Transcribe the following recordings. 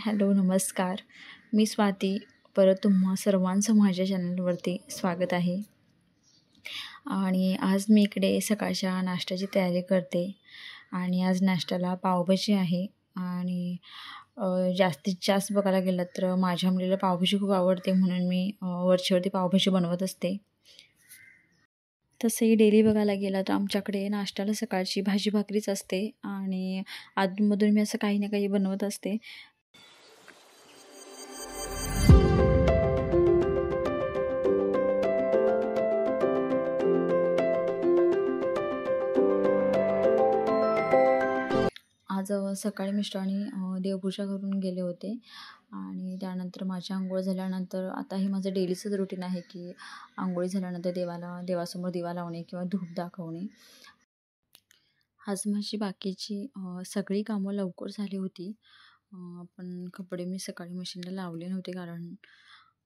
Hello नमस्कार. मी स्वाती. परत तुम्हा सर्वांचं माझ्या चॅनलवरती स्वागत आहे. आणि आज मी इकडे सकाळच्या नाश्त्याची तयारी करते आणि आज नाश्त्याला पावभाजी आहे. आणि जास्तीत जास्त बघायला गेलं तर माझ्या मुलीला पावभाजी खूप आवडते, म्हणून मी वरचीवरती पावभाजी बनवत असते. तसंही डेली बघायला गेलं तर आमच्याकडे नाश्त्याला सकाळची भाजी भाकरीच असते आणि अधूनमधून मी असं काही ना काही बनवत असते. आज सकाळी मिस्टरांनी देवपूजा करून गेले होते आणि त्यानंतर माझी अंघोळ झाल्यानंतर आता हे माझं डेलीचंच रुटीन आहे की अंघोळी झाल्यानंतर देवासमोर दिवा लावणे किंवा धूप दाखवणे. आज माझी बाकीची सगळी कामं लवकर झाली होती. पण कपडे मी सकाळी मशीनला लावले नव्हते, कारण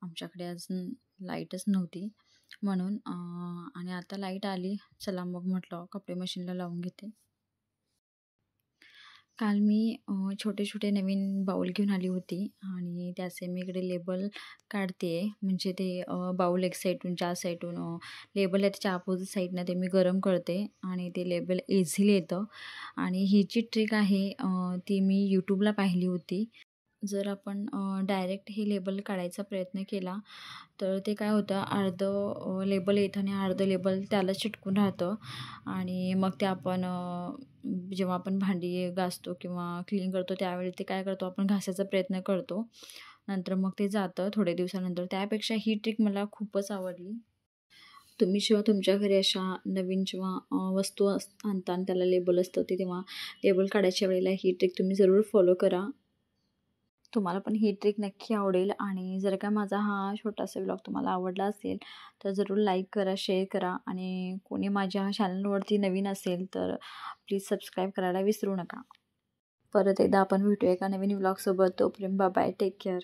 आमच्याकडे आज लाईटच नव्हती म्हणून. आणि आता लाईट आली, चला मग म्हटलं कपडे मशीनला लावून घेते. काल मी छोटे छोटे नवीन बाऊल घेऊन आली होती आणि त्याचे मी इकडे लेबल काढते आहे. म्हणजे ते बाऊल एक साईडून ज्या साईडून लेबल आहे त्याच्या अपोजिट साईडनं ते मी गरम करते आणि ते लेबल इझिली येतं. आणि ही जी ट्रिक आहे ती मी यूट्यूबला पाहिली होती. जर आपण डायरेक्ट हे लेबल काढायचा प्रयत्न केला तर ते काय होतं, अर्धं लेबल येतं आणि अर्धं लेबल त्याला चिटकून राहतं. आणि मग ते आपण जेव्हा आपण भांडी घासतो किंवा क्लीन करतो त्यावेळी ते काय करतो, आपण घासायचा प्रयत्न करतो, नंतर मग ते जातं थोड्या दिवसानंतर. त्यापेक्षा ही ट्रिक मला खूपच आवडली. तुम्ही जेव्हा तुमच्या घरी अशा नवीन जेव्हा वस्तू आणता आणि त्याला लेबल असतं ते, तेव्हा लेबल काढायच्या वेळेला ही ट्रिक तुम्ही जरूर फॉलो करा. तुम्हाला पण ही ट्रिक नक्की आवडेल. आणि जर का माझा हा छोटासा व्लॉग तुम्हाला आवडला असेल तर जरूर लाईक करा, शेअर करा. आणि कोणी माझ्या चॅनलवरती नवीन असेल तर प्लीज सबस्क्राईब करायला विसरू नका. परत एकदा आपण भेटूया एका नवीन व्लॉगसोबत. तोपर्यंत बाय, टेक केअर.